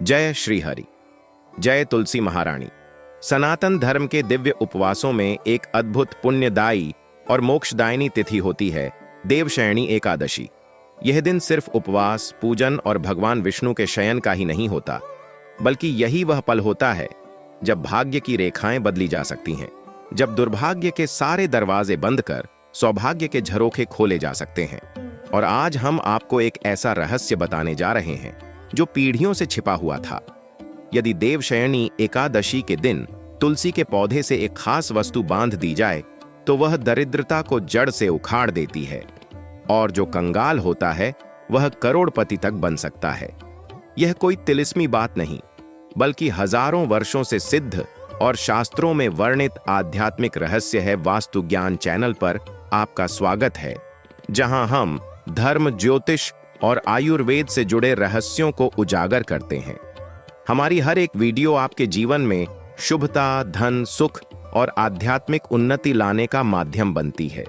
जय श्री हरि। जय तुलसी महारानी। सनातन धर्म के दिव्य उपवासों में एक अद्भुत पुण्यदायी और मोक्षदायिनी तिथि होती है देवशयनी एकादशी। यह दिन सिर्फ उपवास, पूजन और भगवान विष्णु के शयन का ही नहीं होता, बल्कि यही वह पल होता है जब भाग्य की रेखाएं बदली जा सकती हैं, जब दुर्भाग्य के सारे दरवाजे बंद कर सौभाग्य के झरोखे खोले जा सकते हैं। और आज हम आपको एक ऐसा रहस्य बताने जा रहे हैं जो पीढ़ियों से छिपा हुआ था। यदि देवशयनी एकादशी के दिन तुलसी के पौधे से एक खास वस्तु बांध दी जाए तो वह दरिद्रता को जड़ से उखाड़ देती है, और जो कंगाल होता है वह करोड़पति तक बन सकता है। यह कोई तिलिस्मी बात नहीं, बल्कि हजारों वर्षों से सिद्ध और शास्त्रों में वर्णित आध्यात्मिक रहस्य है। वास्तु ज्ञान चैनल पर आपका स्वागत है, जहां हम धर्म, ज्योतिष और आयुर्वेद से जुड़े रहस्यों को उजागर करते हैं। हमारी हर एक वीडियो आपके जीवन में शुभता, धन, सुख और आध्यात्मिक उन्नति लाने का माध्यम बनती है।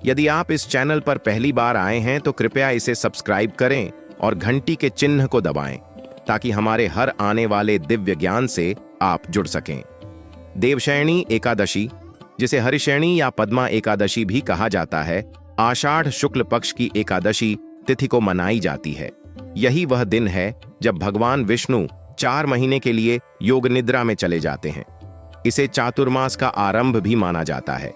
यदि आप इस चैनल पर पहली बार आए हैं तो कृपया इसे सब्सक्राइब करें और घंटी के चिन्ह को दबाएं, ताकि हमारे हर आने वाले दिव्य ज्ञान से आप जुड़ सकें। देवशयनी एकादशी, जिसे हरिशयनी या पद्मा एकादशी भी कहा जाता है, आषाढ़ शुक्ल पक्ष की एकादशी तिथि को मनाई जाती है। यही वह दिन है जब भगवान विष्णु 4 महीने के लिए योग निद्रा में चले जाते हैं। इसे चातुर्मास का आरंभ भी माना जाता है।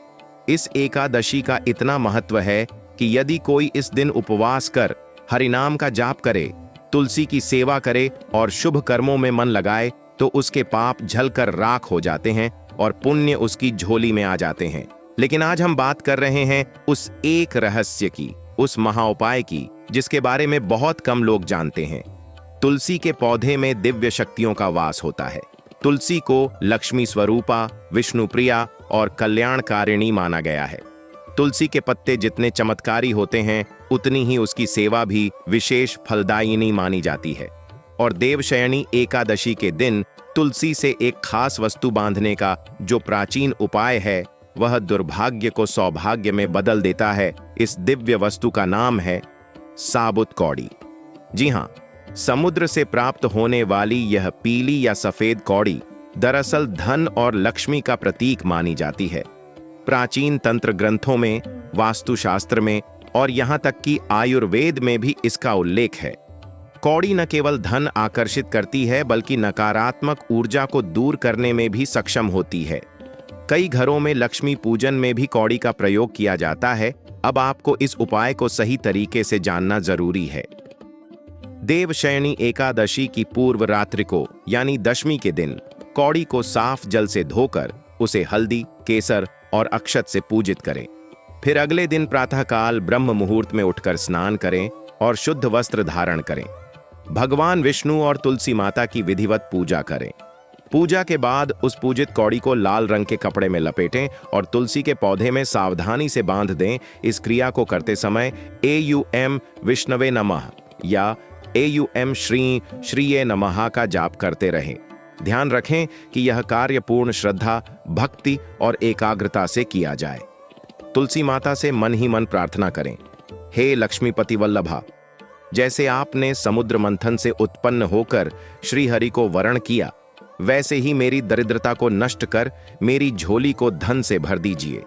इस एकादशी का इतना महत्व है कि यदि कोई इस दिन उपवास कर हरिनाम का जाप करे, तुलसी की सेवा करे और शुभ कर्मों में मन लगाए तो उसके पाप झलकर राख हो जाते हैं और पुण्य उसकी झोली में आ जाते हैं। लेकिन आज हम बात कर रहे हैं उस एक रहस्य की, उस महाउपाय की, जिसके बारे में बहुत कम लोग जानते हैं। तुलसी के पौधे में दिव्य शक्तियों का वास होता है। तुलसी को लक्ष्मी स्वरूपा, विष्णु प्रिया और कल्याणकारिणी माना गया है। तुलसी के पत्ते जितने चमत्कारी होते हैं, उतनी ही उसकी सेवा भी विशेष फलदायिनी मानी जाती है। और देवशयनी एकादशी के दिन तुलसी से एक खास वस्तु बांधने का जो प्राचीन उपाय है, वह दुर्भाग्य को सौभाग्य में बदल देता है। इस दिव्य वस्तु का नाम है साबुत कौड़ी। जी हां, समुद्र से प्राप्त होने वाली यह पीली या सफेद कौड़ी दरअसल धन और लक्ष्मी का प्रतीक मानी जाती है। प्राचीन तंत्र ग्रंथों में, वास्तुशास्त्र में और यहां तक कि आयुर्वेद में भी इसका उल्लेख है। कौड़ी न केवल धन आकर्षित करती है, बल्कि नकारात्मक ऊर्जा को दूर करने में भी सक्षम होती है। कई घरों में लक्ष्मी पूजन में भी कौड़ी का प्रयोग किया जाता है। अब आपको इस उपाय को सही तरीके से जानना जरूरी है। देवशयनी एकादशी की पूर्व रात्रि को, यानी दशमी के दिन, कौड़ी को साफ जल से धोकर उसे हल्दी, केसर और अक्षत से पूजित करें। फिर अगले दिन प्रातःकाल ब्रह्म मुहूर्त में उठकर स्नान करें और शुद्ध वस्त्र धारण करें। भगवान विष्णु और तुलसी माता की विधिवत पूजा करें। पूजा के बाद उस पूजित कौड़ी को लाल रंग के कपड़े में लपेटें और तुलसी के पौधे में सावधानी से बांध दें। इस क्रिया को करते समय एयुएम विष्णवे नमः या एयुएम श्री श्रीये नमः का जाप करते रहें। ध्यान रखें कि यह कार्य पूर्ण श्रद्धा, भक्ति और एकाग्रता से किया जाए। तुलसी माता से मन ही मन प्रार्थना करें, हे लक्ष्मीपति वल्लभा, जैसे आपने समुद्र मंथन से उत्पन्न होकर श्रीहरि को वरण किया, वैसे ही मेरी दरिद्रता को नष्ट कर मेरी झोली को धन से भर दीजिए।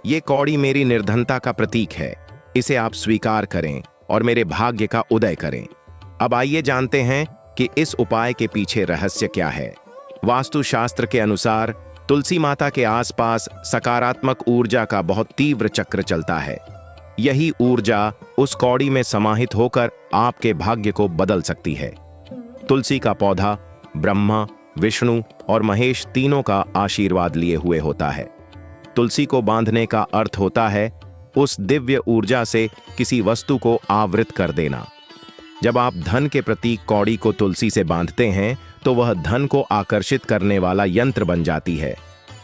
ये कौड़ी मेरी निर्धनता का प्रतीक है। इसे आप स्वीकार करें और मेरे भाग्य का उदय करें। अब आइए जानते हैं कि इस उपाय के पीछे रहस्य क्या है। वास्तुशास्त्र के अनुसार तुलसी माता के आसपास सकारात्मक ऊर्जा का बहुत तीव्र चक्र चलता है। यही ऊर्जा उस कौड़ी में समाहित होकर आपके भाग्य को बदल सकती है। तुलसी का पौधा ब्रह्मा, विष्णु और महेश तीनों का आशीर्वाद लिए हुए होता है। तुलसी को बांधने का अर्थ होता है उस दिव्य ऊर्जा से किसी वस्तु को आवृत कर देना। जब आप धन के प्रतीक कौड़ी को तुलसी से बांधते हैं तो वह धन को आकर्षित करने वाला यंत्र बन जाती है।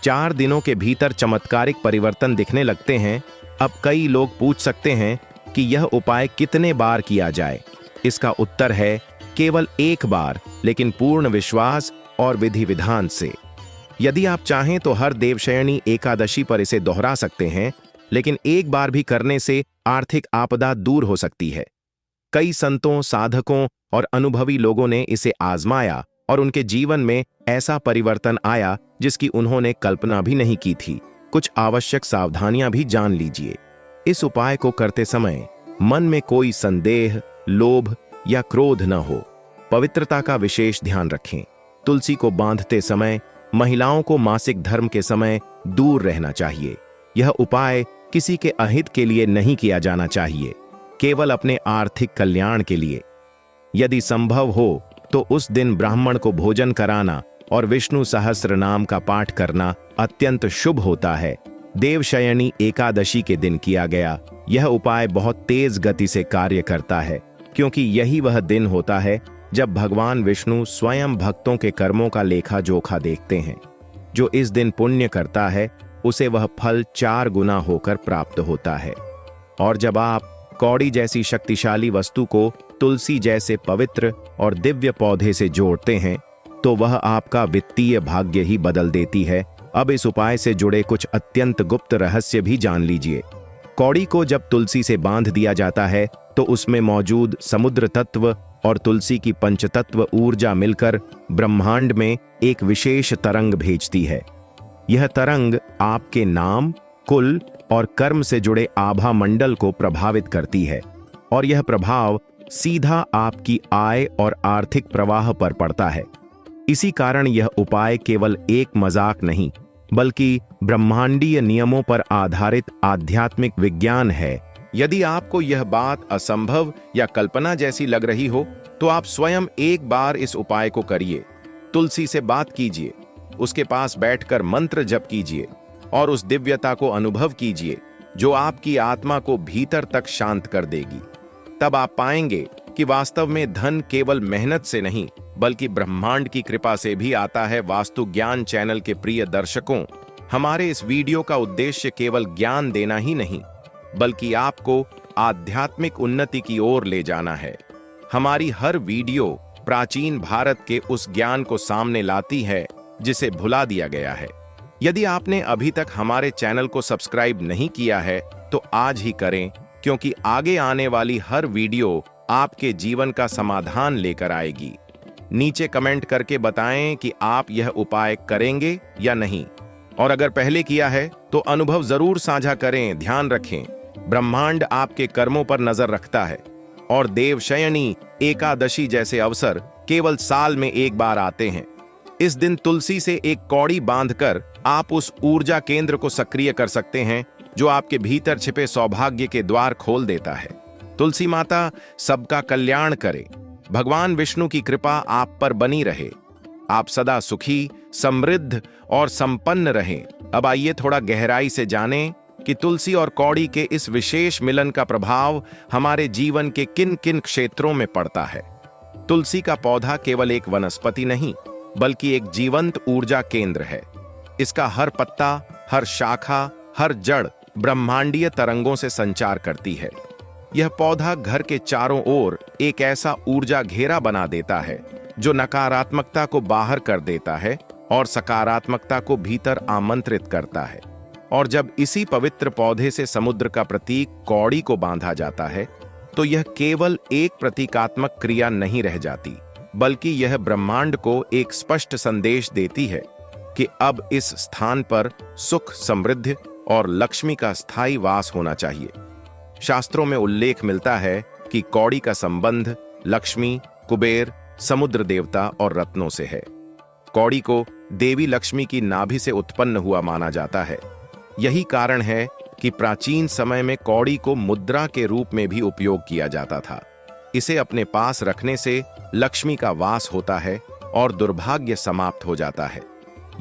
4 दिनों के भीतर चमत्कारिक परिवर्तन दिखने लगते हैं। अब कई लोग पूछ सकते हैं कि यह उपाय कितने बार किया जाए। इसका उत्तर है केवल एक बार, लेकिन पूर्ण विश्वास और विधि विधान से। यदि आप चाहें तो हर देवशयनी एकादशी पर इसे दोहरा सकते हैं, लेकिन एक बार भी करने से आर्थिक आपदा दूर हो सकती है। कई संतों, साधकों और अनुभवी लोगों ने इसे आजमाया और उनके जीवन में ऐसा परिवर्तन आया जिसकी उन्होंने कल्पना भी नहीं की थी। कुछ आवश्यक सावधानियां भी जान लीजिए। इस उपाय को करते समय मन में कोई संदेह, लोभ या क्रोध न हो। पवित्रता का विशेष ध्यान रखें। तुलसी को बांधते समय महिलाओं को मासिक धर्म के समय दूर रहना चाहिए। यह उपाय किसी के अहित के लिए नहीं किया जाना चाहिए, केवल अपने आर्थिक कल्याण के लिए। यदि संभव हो तो उस दिन ब्राह्मण को भोजन कराना और विष्णु सहस्त्र नाम का पाठ करना अत्यंत शुभ होता है। देवशयनी एकादशी के दिन किया गया यह उपाय बहुत तेज गति से कार्य करता है, क्योंकि यही वह दिन होता है जब भगवान विष्णु स्वयं भक्तों के कर्मों का लेखा जोखा देखते हैं। जो इस दिन पुण्य करता है उसे वह फल 4 गुना होकर प्राप्त होता है। और जब आप कौड़ी जैसी शक्तिशाली वस्तु को तुलसी जैसे पवित्र और दिव्य पौधे से जोड़ते हैं तो वह आपका वित्तीय भाग्य ही बदल देती है। अब इस उपाय से जुड़े कुछ अत्यंत गुप्त रहस्य भी जान लीजिए। कौड़ी को जब तुलसी से बांध दिया जाता है तो उसमें मौजूद समुद्र तत्व और तुलसी की पंचतत्व ऊर्जा मिलकर ब्रह्मांड में एक विशेष तरंग भेजती है। यह तरंग आपके नाम, कुल और कर्म से जुड़े आभा मंडल को प्रभावित करती है और यह प्रभाव सीधा आपकी आय और आर्थिक प्रवाह पर पड़ता है। इसी कारण यह उपाय केवल एक मजाक नहीं, बल्कि ब्रह्मांडीय नियमों पर आधारित आध्यात्मिक विज्ञान है। यदि आपको यह बात असंभव या कल्पना जैसी लग रही हो तो आप स्वयं एक बार इस उपाय को करिए। तुलसी से बात कीजिए, उसके पास बैठकर मंत्र जप कीजिए और उस दिव्यता को अनुभव कीजिए जो आपकी आत्मा को भीतर तक शांत कर देगी। तब आप पाएंगे कि वास्तव में धन केवल मेहनत से नहीं बल्कि ब्रह्मांड की कृपा से भी आता है। वास्तु ज्ञान चैनल के प्रिय दर्शकों, हमारे इस वीडियो का उद्देश्य केवल ज्ञान देना ही नहीं बल्कि आपको आध्यात्मिक उन्नति की ओर ले जाना है। हमारी हर वीडियो प्राचीन भारत के उस ज्ञान को सामने लाती है जिसे भुला दिया गया है। यदि आपने अभी तक हमारे चैनल को सब्सक्राइब नहीं किया है तो आज ही करें, क्योंकि आगे आने वाली हर वीडियो आपके जीवन का समाधान लेकर आएगी। नीचे कमेंट करके बताएं कि आप यह उपाय करेंगे या नहीं, और अगर पहले किया है तो अनुभव जरूर साझा करें। ध्यान रखें, ब्रह्मांड आपके कर्मों पर नजर रखता है और देवशयनी एकादशी जैसे अवसर केवल साल में एक बार आते हैं। इस दिन तुलसी से एक कौड़ी बांधकर आप उस ऊर्जा केंद्र को सक्रिय कर सकते हैं जो आपके भीतर छिपे सौभाग्य के द्वार खोल देता है। तुलसी माता सबका कल्याण करे। भगवान विष्णु की कृपा आप पर बनी रहे। आप सदा सुखी, समृद्ध और संपन्न रहें। अब आइए थोड़ा गहराई से जानें कि तुलसी और कौड़ी के इस विशेष मिलन का प्रभाव हमारे जीवन के किन किन क्षेत्रों में पड़ता है। तुलसी का पौधा केवल एक वनस्पति नहीं बल्कि एक जीवंत ऊर्जा केंद्र है। इसका हर पत्ता, हर शाखा, हर जड़ ब्रह्मांडीय तरंगों से संचार करती है। यह पौधा घर के चारों ओर एक ऐसा ऊर्जा घेरा बना देता है जो नकारात्मकता को बाहर कर देता है और सकारात्मकता को भीतर आमंत्रित करता है। और जब इसी पवित्र पौधे से समुद्र का प्रतीक कौड़ी को बांधा जाता है तो यह केवल एक प्रतीकात्मक क्रिया नहीं रह जाती, बल्कि यह ब्रह्मांड को एक स्पष्ट संदेश देती है कि अब इस स्थान पर सुख, समृद्धि और लक्ष्मी का स्थायी वास होना चाहिए। शास्त्रों में उल्लेख मिलता है कि कौड़ी का संबंध लक्ष्मी, कुबेर, समुद्र देवता और रत्नों से है। कौड़ी को देवी लक्ष्मी की नाभि से उत्पन्न हुआ माना जाता है। यही कारण है कि प्राचीन समय में कौड़ी को मुद्रा के रूप में भी उपयोग किया जाता था। इसे अपने पास रखने से लक्ष्मी का वास होता है और दुर्भाग्य समाप्त हो जाता है।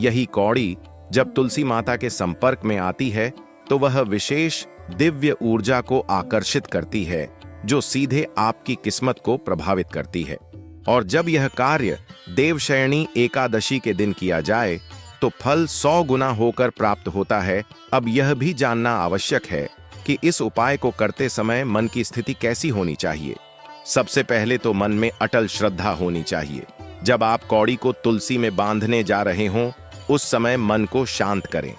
यही कौड़ी जब तुलसी माता के संपर्क में आती है तो वह विशेष दिव्य ऊर्जा को आकर्षित करती है जो सीधे आपकी किस्मत को प्रभावित करती है। और जब यह कार्य देवशयनी एकादशी के दिन किया जाए तो फल 100 गुना होकर प्राप्त होता है। अब यह भी जानना आवश्यक है कि इस उपाय को करते समय मन की स्थिति कैसी होनी चाहिए। सबसे पहले तो मन में अटल श्रद्धा होनी चाहिए। जब आप कौड़ी को तुलसी में बांधने जा रहे हों उस समय मन को शांत करें,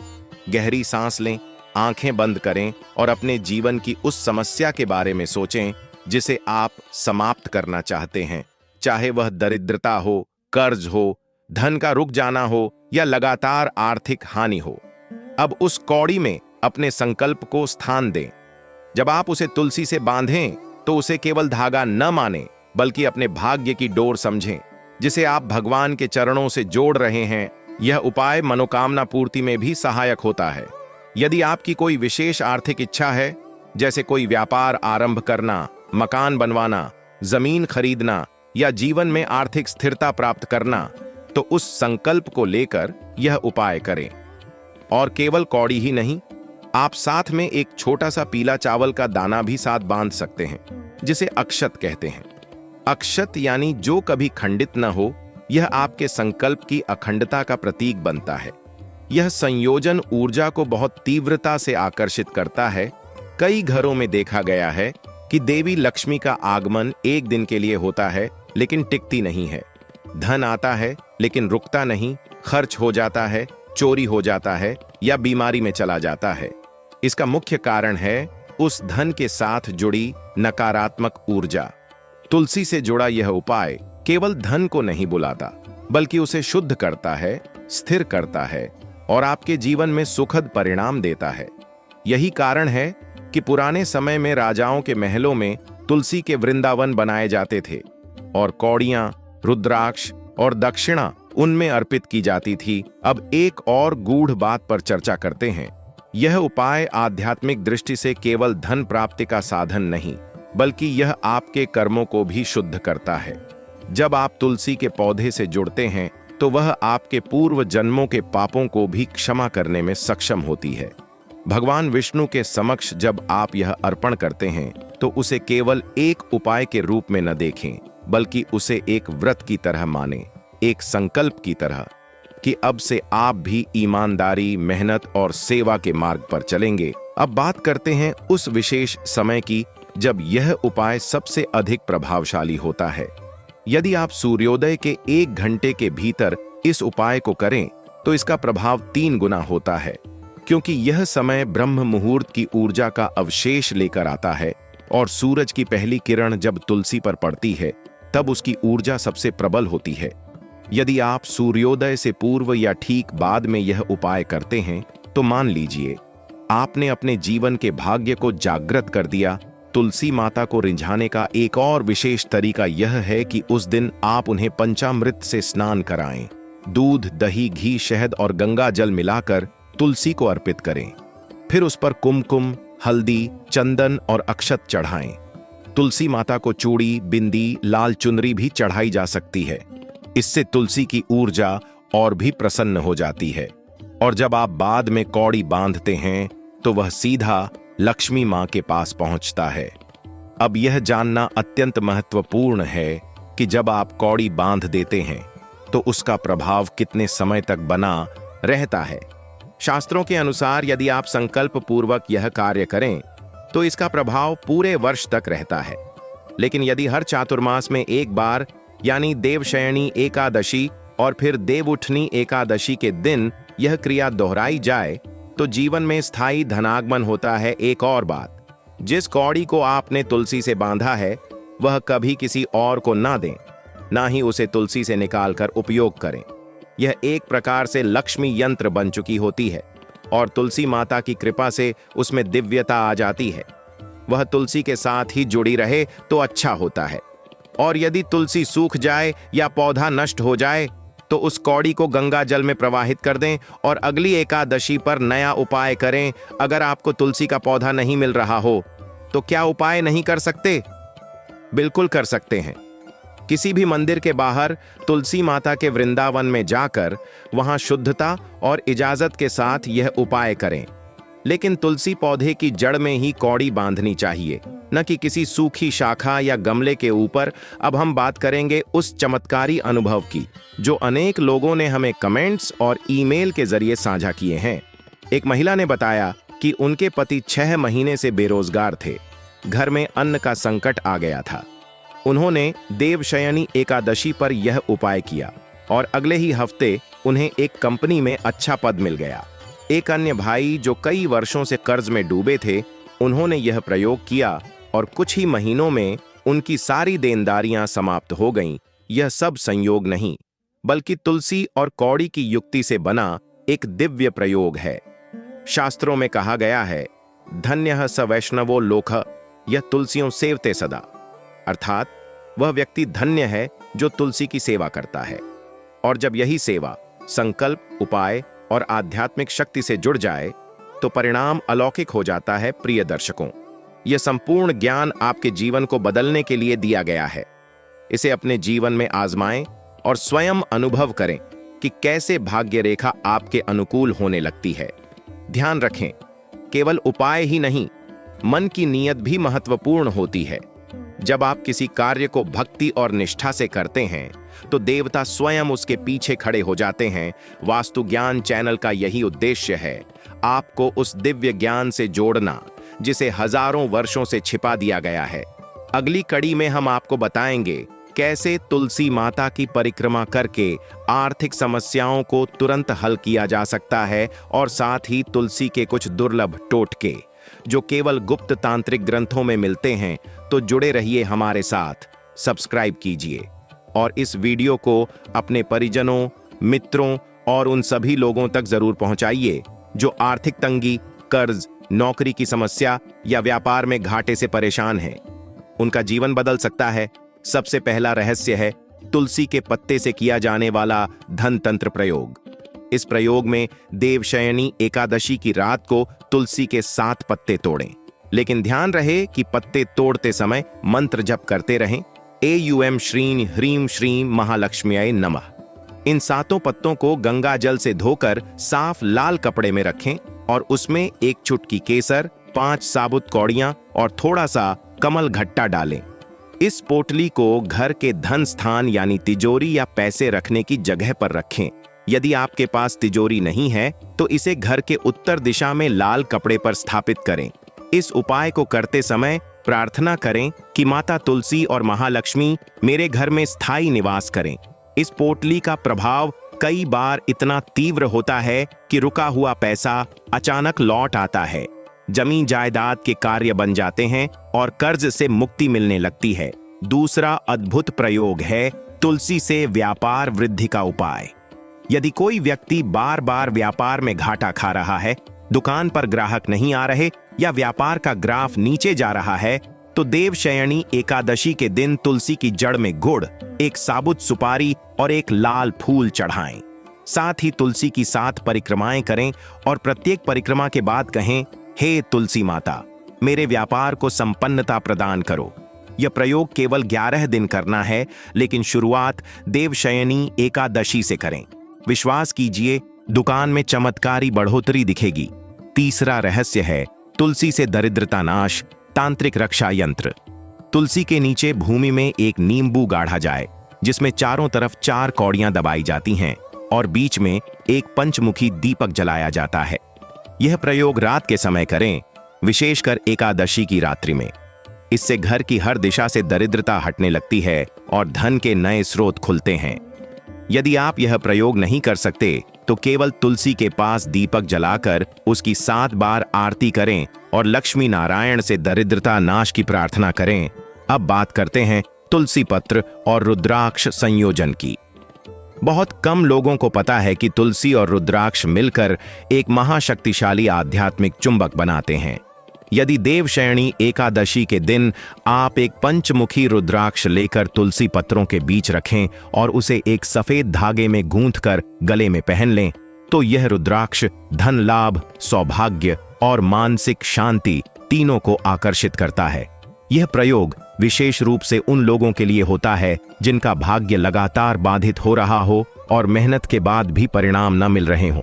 गहरी सांस लें, आंखें बंद करें और अपने जीवन की उस समस्या के बारे में सोचें जिसे आप समाप्त करना चाहते हैं। चाहे वह दरिद्रता हो, कर्ज हो, धन का रुक जाना हो या लगातार आर्थिक हानि हो। अब उस कौड़ी में अपने संकल्प को स्थान दें। जब आप उसे तुलसी से बांधें तो उसे केवल धागा न मानें, बल्कि अपने भाग्य की डोर समझें, जिसे आप भगवान के चरणों से जोड़ रहे हैं। यह उपाय मनोकामना पूर्ति में भी सहायक होता है। यदि आपकी कोई विशेष आर्थिक इच्छा है, जैसे कोई व्यापार आरंभ करना, मकान बनवाना, जमीन खरीदना या जीवन में आर्थिक स्थिरता प्राप्त करना, तो उस संकल्प को लेकर यह उपाय करें। और केवल कौड़ी ही नहीं, आप साथ में एक छोटा सा पीला चावल का दाना भी साथ बांध सकते हैं, जिसे अक्षत कहते हैं। अक्षत यानी जो कभी खंडित न हो। यह आपके संकल्प की अखंडता का प्रतीक बनता है। यह संयोजन ऊर्जा को बहुत तीव्रता से आकर्षित करता है। कई घरों में देखा गया है कि देवी लक्ष्मी का आगमन एक दिन के लिए होता है, लेकिन टिकती नहीं है। धन आता है लेकिन रुकता नहीं, खर्च हो जाता है, चोरी हो जाता है या बीमारी में चला जाता है। इसका मुख्य कारण है उस धन के साथ जुड़ी नकारात्मक ऊर्जा। तुलसी से जुड़ा यह उपाय केवल धन को नहीं बुलाता, बल्कि उसे शुद्ध करता है, स्थिर करता है और आपके जीवन में सुखद परिणाम देता है। यही कारण है कि पुराने समय में राजाओं के महलों में तुलसी के वृंदावन बनाए जाते थे और कौड़ियां, रुद्राक्ष और दक्षिणा उनमें अर्पित की जाती थी। अब एक और गूढ़ बात पर चर्चा करते हैं। यह उपाय आध्यात्मिक दृष्टि से केवल धन प्राप्ति का साधन नहीं, बल्कि यह आपके कर्मों को भी शुद्ध करता है। जब आप तुलसी के पौधे से जुड़ते हैं तो वह आपके पूर्व जन्मों के पापों को भी क्षमा करने में सक्षम होती है। भगवान विष्णु के समक्ष जब आप यह अर्पण करते हैं तो उसे केवल एक उपाय के रूप में न देखें, बल्कि उसे एक व्रत की तरह मानें, एक संकल्प की तरह कि अब से आप भी ईमानदारी, मेहनत और सेवा के मार्ग पर चलेंगे। अब बात करते हैं उस विशेष समय की जब यह उपाय सबसे अधिक प्रभावशाली होता है। यदि आप सूर्योदय के 1 घंटे के भीतर इस उपाय को करें तो इसका प्रभाव 3 गुना होता है, क्योंकि यह समय ब्रह्म मुहूर्त की ऊर्जा का अवशेष लेकर आता है और सूरज की पहली किरण जब तुलसी पर पड़ती है तब उसकी ऊर्जा सबसे प्रबल होती है। यदि आप सूर्योदय से पूर्व या ठीक बाद में यह उपाय करते हैं तो मान लीजिए आपने अपने जीवन के भाग्य को जागृत कर दिया। तुलसी माता को रिझाने का एक और विशेष तरीका यह है कि उस दिन आप उन्हें पंचामृत से स्नान कराएं। दूध, दही, घी, शहद और गंगा जल मिलाकर तुलसी को अर्पित करें। फिर उस पर कुमकुम, हल्दी, चंदन और अक्षत चढ़ाएं। तुलसी माता को चूड़ी, बिंदी, लाल चुनरी भी चढ़ाई जा सकती है। इससे तुलसी की ऊर्जा और भी प्रसन्न हो जाती है। और जब आप बाद में कौड़ी बांधते हैं तो वह सीधा लक्ष्मी मां के पास पहुंचता है। अब यह जानना अत्यंत महत्वपूर्ण है कि जब आप कौड़ी बांध देते हैं तो उसका प्रभाव कितने समय तक बना रहता है। शास्त्रों के अनुसार यदि आप संकल्प पूर्वक यह कार्य करें तो इसका प्रभाव पूरे वर्ष तक रहता है। लेकिन यदि हर चातुर्मास में एक बार यानी देवशयनी एकादशी और फिर देवउठनी एकादशी के दिन यह क्रिया दोहराई जाए तो जीवन में स्थायी धनागमन होता है। एक और बात, जिस कौड़ी को आपने तुलसी से बांधा है वह कभी किसी और को ना दें, ना ही उसे तुलसी से निकालकर उपयोग करें। यह एक प्रकार से लक्ष्मी यंत्र बन चुकी होती है और तुलसी माता की कृपा से उसमें दिव्यता आ जाती है। वह तुलसी के साथ ही जुड़ी रहे तो अच्छा होता है। और यदि तुलसी सूख जाए या पौधा नष्ट हो जाए तो उस कौड़ी को गंगा जल में प्रवाहित कर दें और अगली एकादशी पर नया उपाय करें। अगर आपको तुलसी का पौधा नहीं मिल रहा हो तो क्या उपाय नहीं कर सकते? बिल्कुल कर सकते हैं। किसी भी मंदिर के बाहर तुलसी माता के वृंदावन में जाकर वहां शुद्धता और इजाजत के साथ यह उपाय करें। लेकिन तुलसी पौधे की जड़ में ही कौड़ी बांधनी चाहिए, न कि किसी सूखी शाखा या गमले के ऊपर। अब हम बात करेंगे उस चमत्कारी अनुभव की जो अनेक लोगों ने हमें कमेंट्स और ईमेल के जरिए साझा किए हैं। एक महिला ने बताया कि उनके पति 6 महीने से बेरोजगार थे। घर में अन्न का संकट आ गया था। उन्होंने देवशयनी एकादशी पर यह उपाय किया और अगले ही हफ्ते उन्हें एक कंपनी में अच्छा पद मिल गया। एक अन्य भाई जो कई वर्षों से कर्ज में डूबे थे, उन्होंने यह प्रयोग किया और कुछ ही महीनों में उनकी सारी देनदारियां समाप्त हो गईं यह सब संयोग नहीं, बल्कि तुलसी और कौड़ी की युक्ति से बना एक दिव्य प्रयोग है। शास्त्रों में कहा गया है, धन्यः स वैष्णवो लोकः यह तुलसियों सेवते सदा, अर्थात वह व्यक्ति धन्य है जो तुलसी की सेवा करता है। और जब यही सेवा संकल्प, उपाय और आध्यात्मिक शक्ति से जुड़ जाए तो परिणाम अलौकिक हो जाता है। प्रिय दर्शकों, यह संपूर्ण ज्ञान आपके जीवन को बदलने के लिए दिया गया है। इसे अपने जीवन में आजमाएं और स्वयं अनुभव करें कि कैसे भाग्य रेखा आपके अनुकूल होने लगती है। ध्यान रखें, केवल उपाय ही नहीं, मन की नीयत भी महत्वपूर्ण होती है। जब आप किसी कार्य को भक्ति और निष्ठा से करते हैं तो देवता स्वयं उसके पीछे खड़े हो जाते हैं। वास्तु ज्ञान चैनल का यही उद्देश्य है, आपको उस दिव्य ज्ञान से जोड़ना जिसे हजारों वर्षों से छिपा दिया गया है। अगली कड़ी में हम आपको बताएंगे कैसे तुलसी माता की परिक्रमा करके आर्थिक समस्याओं को तुरंत हल किया जा सकता है, और साथ ही तुलसी के कुछ दुर्लभ टोटके जो केवल गुप्त तांत्रिक ग्रंथों में मिलते हैं। तो जुड़े रहिए हमारे साथ, सब्सक्राइब कीजिए और इस वीडियो को अपने परिजनों, मित्रों और उन सभी लोगों तक जरूर पहुंचाइए जो आर्थिक तंगी, कर्ज, नौकरी की समस्या या व्यापार में घाटे से परेशान हैं। उनका जीवन बदल सकता है। सबसे पहला रहस्य है तुलसी के पत्ते से किया जाने वाला धन तंत्र प्रयोग। इस प्रयोग में देवशयनी एकादशी की रात को तुलसी के 7 पत्ते तोड़ें, लेकिन ध्यान रहे कि पत्ते तोड़ते समय मंत्र जप करते रहें, एयूएम श्रीं ह्रीं श्रीं महालक्ष्म्यै नमः। इन 7 पत्तों को गंगा जल से धोकर साफ लाल कपड़े में रखें और उसमें 1 चुटकी केसर, 5 साबुत कौड़ियां और थोड़ा सा कमल घट्टा डालें। इस पोटली को घर के धन स्थान यानी तिजोरी या पैसे रखने की जगह पर रखें। यदि आपके पास तिजोरी नहीं है तो इसे घर के उत्तर दिशा में लाल कपड़े पर स्थापित करें। इस उपाय को करते समय प्रार्थना करें कि माता तुलसी और महालक्ष्मी मेरे घर में स्थायी निवास करें। इस पोटली का प्रभाव कई बार इतना तीव्र होता है कि रुका हुआ पैसा अचानक लौट आता है, जमीन जायदाद के कार्य बन जाते हैं और कर्ज से मुक्ति मिलने लगती है। दूसरा अद्भुत प्रयोग है तुलसी से व्यापार वृद्धि का उपाय। यदि कोई व्यक्ति बार बार व्यापार में घाटा खा रहा है, दुकान पर ग्राहक नहीं आ रहे या व्यापार का ग्राफ नीचे जा रहा है, तो देवशयनी एकादशी के दिन तुलसी की जड़ में गुड़, 1 साबुत सुपारी और 1 लाल फूल चढ़ाएं। साथ ही तुलसी की 7 परिक्रमाएं करें और प्रत्येक परिक्रमा के बाद कहें, हे तुलसी माता, मेरे व्यापार को संपन्नता प्रदान करो। यह प्रयोग केवल 11 दिन करना है, लेकिन शुरुआत देवशयनी एकादशी से करें। विश्वास कीजिए, दुकान में चमत्कारी बढ़ोतरी दिखेगी। तीसरा रहस्य है तुलसी से दरिद्रता नाश, तांत्रिक रक्षा यंत्र। तुलसी के नीचे भूमि में एक नींबू गाढ़ा जाए, जिसमें चारों तरफ 4 कौड़ियां दबाई जाती हैं और बीच में एक पंचमुखी दीपक जलाया जाता है। यह प्रयोग रात के समय करें, विशेषकर एकादशी की रात्रि में। इससे घर की हर दिशा से दरिद्रता हटने लगती है और धन के नए स्रोत खुलते हैं। यदि आप यह प्रयोग नहीं कर सकते तो केवल तुलसी के पास दीपक जलाकर उसकी 7 बार आरती करें और लक्ष्मी नारायण से दरिद्रता नाश की प्रार्थना करें। अब बात करते हैं तुलसी पत्र और रुद्राक्ष संयोजन की। बहुत कम लोगों को पता है कि तुलसी और रुद्राक्ष मिलकर एक महाशक्तिशाली आध्यात्मिक चुंबक बनाते हैं। यदि देवशयनी एकादशी के दिन आप एक पंचमुखी रुद्राक्ष लेकर तुलसी पत्रों के बीच रखें और उसे एक सफेद धागे में गूंथकर गले में पहन लें, तो यह रुद्राक्ष धन लाभ, सौभाग्य और मानसिक शांति तीनों को आकर्षित करता है। यह प्रयोग विशेष रूप से उन लोगों के लिए होता है जिनका भाग्य लगातार बाधित हो रहा हो और मेहनत के बाद भी परिणाम न मिल रहे हों।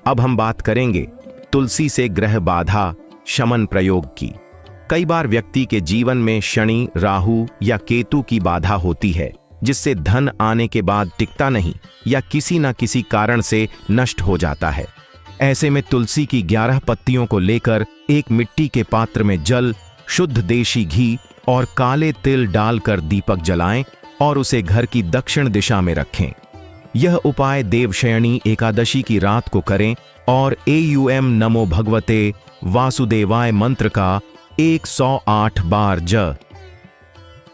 अब हम बात करेंगे तुलसी से ग्रह बाधा शमन प्रयोग की। कई बार व्यक्ति के जीवन में शनि, राहु या केतु की बाधा होती है, जिससे धन आने के बाद टिकता नहीं या किसी न किसी कारण से नष्ट हो जाता है। ऐसे में तुलसी की 11 पत्तियों को लेकर एक मिट्टी के पात्र में जल, शुद्ध देशी घी और काले तिल डालकर दीपक जलाएं और उसे घर की दक्षिण दिशा में रखें। यह उपाय देवशयनी एकादशी की रात को करें और एयूएम नमो भगवते वासुदेवाय मंत्र का 108 बार